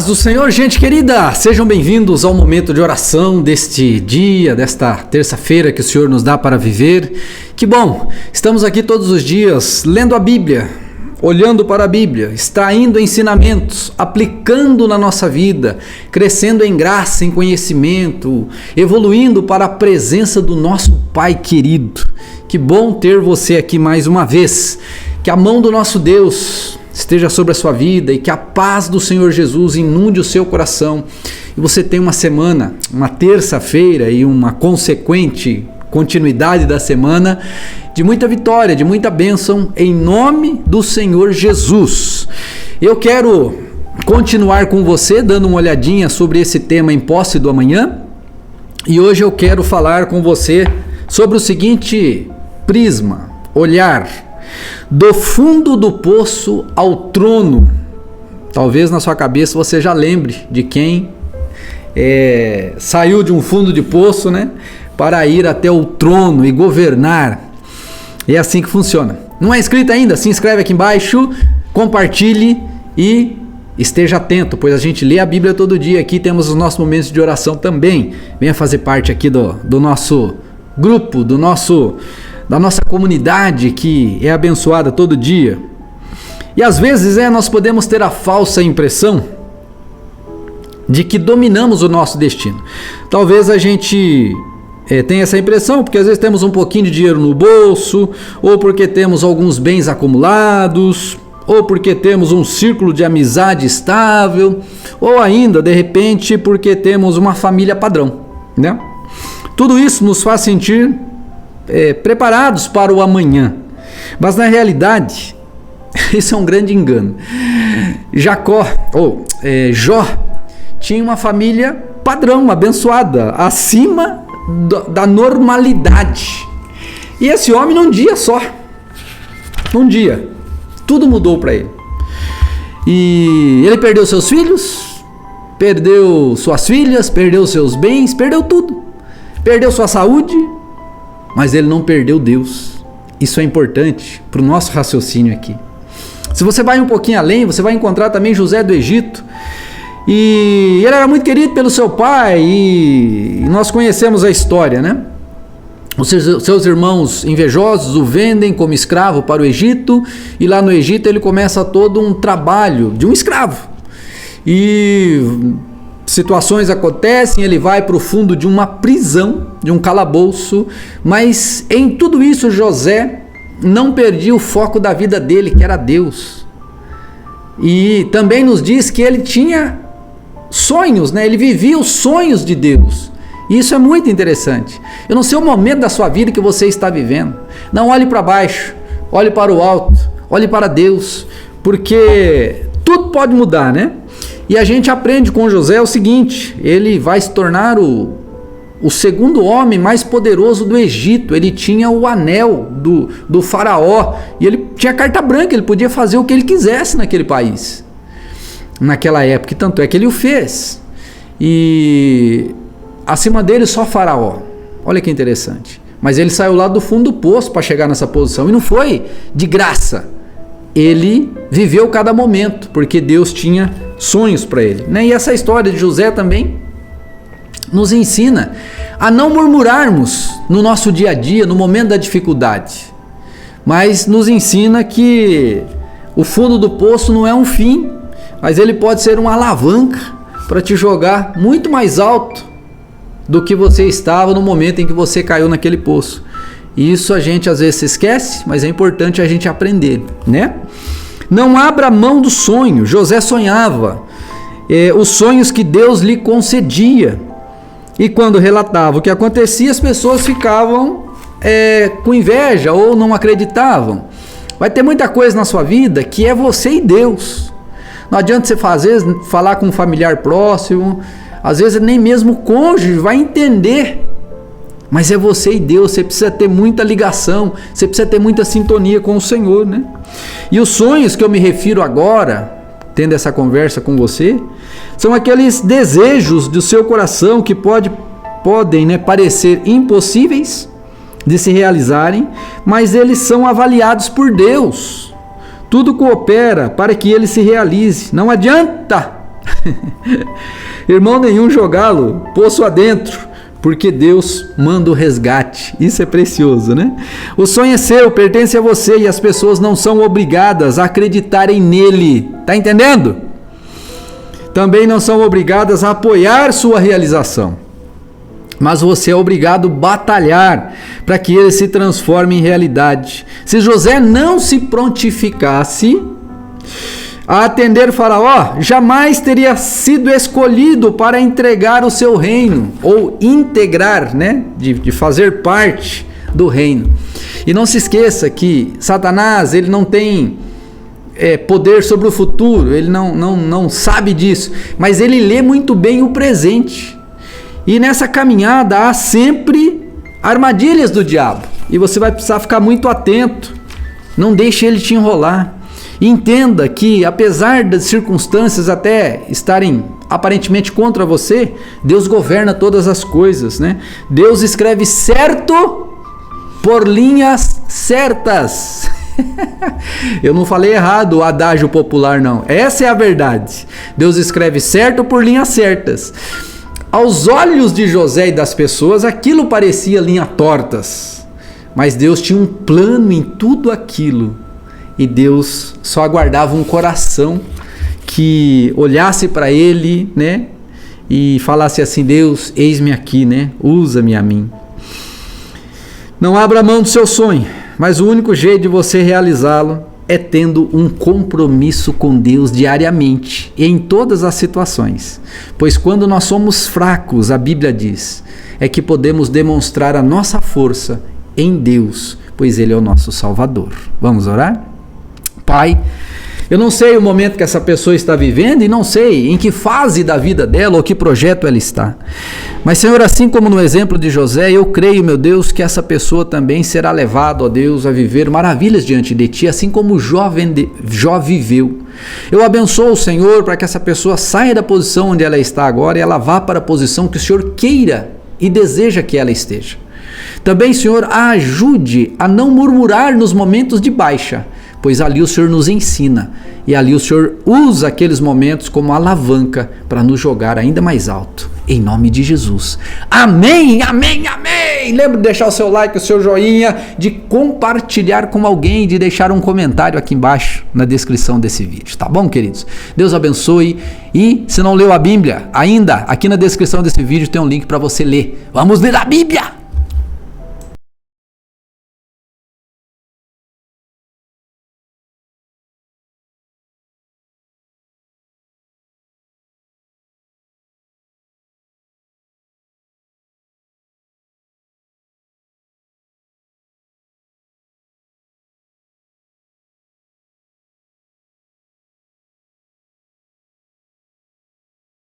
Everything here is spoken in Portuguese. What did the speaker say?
Paz do Senhor, gente querida, sejam bem-vindos ao momento de oração deste dia, desta terça-feira que o Senhor nos dá para viver. Que bom, estamos aqui todos os dias lendo a Bíblia, olhando para a Bíblia, extraindo ensinamentos, aplicando na nossa vida, crescendo em graça, em conhecimento, evoluindo para a presença do nosso Pai querido. Que bom ter você aqui mais uma vez, que a mão do nosso Deus esteja sobre a sua vida e que a paz do Senhor Jesus inunde o seu coração e você tenha uma semana, uma terça-feira e uma consequente continuidade da semana de muita vitória, de muita bênção em nome do Senhor Jesus. Eu quero continuar com você dando uma olhadinha sobre esse tema em posse do amanhã e hoje eu quero falar com você sobre o seguinte prisma, olhar do fundo do poço ao trono. Talvez na sua cabeça você já lembre de quem saiu de um fundo de poço, né, para ir até o trono e governar. É assim que funciona. Não é inscrito ainda? Se inscreve aqui embaixo, compartilhe e esteja atento, pois a gente lê a Bíblia todo dia aqui, temos os nossos momentos de oração também. Venha fazer parte aqui do nosso grupo, da nossa comunidade que é abençoada todo dia. E às vezes nós podemos ter a falsa impressão de que dominamos o nosso destino. Talvez a gente tenha essa impressão porque às vezes temos um pouquinho de dinheiro no bolso, ou porque temos alguns bens acumulados, ou porque temos um círculo de amizade estável, ou ainda, de repente, porque temos uma família padrão, né? Tudo isso nos faz sentir preparados para o amanhã, mas na realidade isso é um grande engano. Jó tinha uma família padrão, abençoada, acima da normalidade, e esse homem num dia só, tudo mudou para ele, e ele perdeu seus filhos, perdeu suas filhas, perdeu seus bens, perdeu tudo, perdeu sua saúde, mas ele não perdeu Deus. Isso é importante para o nosso raciocínio aqui. Se você vai um pouquinho além, você vai encontrar também José do Egito, e ele era muito querido pelo seu pai, e nós conhecemos a história, né? Os seus irmãos invejosos o vendem como escravo para o Egito, e lá no Egito ele começa todo um trabalho de um escravo, e situações acontecem, ele vai para o fundo de uma prisão, de um calabouço, mas em tudo isso José não perdia o foco da vida dele, que era Deus. E também nos diz que ele tinha sonhos, né? Ele vivia os sonhos de Deus. E isso é muito interessante. Eu não sei o momento da sua vida que você está vivendo. Não olhe para baixo, olhe para o alto, olhe para Deus, porque tudo pode mudar, né? E a gente aprende com José o seguinte: ele vai se tornar o segundo homem mais poderoso do Egito. Ele tinha o anel do faraó, e ele tinha carta branca, ele podia fazer o que ele quisesse naquele país, naquela época, e tanto é que ele o fez. E acima dele só faraó. Olha que interessante. Mas ele saiu lá do fundo do poço para chegar nessa posição, e não foi de graça. Ele viveu cada momento, porque Deus tinha sonhos para ele, né? E essa história de José também nos ensina a não murmurarmos no nosso dia a dia, no momento da dificuldade, mas nos ensina que o fundo do poço não é um fim, mas ele pode ser uma alavanca para te jogar muito mais alto do que você estava no momento em que você caiu naquele poço. E isso a gente às vezes se esquece, mas é importante a gente aprender, né? Não abra mão do sonho. José sonhava os sonhos que Deus lhe concedia, e quando relatava o que acontecia, as pessoas ficavam com inveja ou não acreditavam. Vai ter muita coisa na sua vida que é você e Deus. Não adianta você falar com um familiar próximo, às vezes nem mesmo o cônjuge vai entender, mas é você e Deus. Você precisa ter muita ligação, você precisa ter muita sintonia com o Senhor, né? E os sonhos que eu me refiro agora, tendo essa conversa com você, são aqueles desejos do seu coração que podem, né, parecer impossíveis de se realizarem, mas eles são avaliados por Deus. Tudo coopera para que ele se realize. Não adianta Irmão nenhum jogá-lo poço adentro, porque Deus manda o resgate. Isso é precioso, né? O sonho é seu, pertence a você, e as pessoas não são obrigadas a acreditarem nele. Tá entendendo? Também não são obrigadas a apoiar sua realização. Mas você é obrigado a batalhar para que ele se transforme em realidade. Se José não se prontificasse a atender Faraó, jamais teria sido escolhido para entregar o seu reino, ou integrar, né, de fazer parte do reino. E não se esqueça que Satanás, ele não tem poder sobre o futuro, ele não sabe disso, mas ele lê muito bem o presente. E nessa caminhada há sempre armadilhas do diabo, e você vai precisar ficar muito atento, não deixe ele te enrolar. Entenda que, apesar das circunstâncias até estarem aparentemente contra você, Deus governa todas as coisas, né? Deus escreve certo por linhas certas. Eu não falei errado o adágio popular, não. Essa é a verdade. Deus escreve certo por linhas certas. Aos olhos de José e das pessoas, aquilo parecia linhas tortas. Mas Deus tinha um plano em tudo aquilo. E Deus só aguardava um coração que olhasse para ele, né? E falasse assim: Deus, eis-me aqui, né? Usa-me a mim. Não abra mão do seu sonho, mas o único jeito de você realizá-lo é tendo um compromisso com Deus diariamente e em todas as situações. Pois quando nós somos fracos, a Bíblia diz, é que podemos demonstrar a nossa força em Deus, pois Ele é o nosso Salvador. Vamos orar? Pai, eu não sei o momento que essa pessoa está vivendo e não sei em que fase da vida dela ou que projeto ela está. Mas, Senhor, assim como no exemplo de José, eu creio, meu Deus, que essa pessoa também será levada, ó Deus, a viver maravilhas diante de Ti, assim como Jó viveu. Eu abençoo o Senhor para que essa pessoa saia da posição onde ela está agora e ela vá para a posição que o Senhor queira e deseja que ela esteja. Também, Senhor, a ajude a não murmurar nos momentos de baixa, pois ali o Senhor nos ensina e ali o Senhor usa aqueles momentos como alavanca para nos jogar ainda mais alto, em nome de Jesus. Amém, amém, amém. Lembra de deixar o seu like, o seu joinha, de compartilhar com alguém, de deixar um comentário aqui embaixo na descrição desse vídeo, tá bom, queridos? Deus abençoe, e se não leu a Bíblia ainda, aqui na descrição desse vídeo tem um link para você ler. Vamos ler a Bíblia!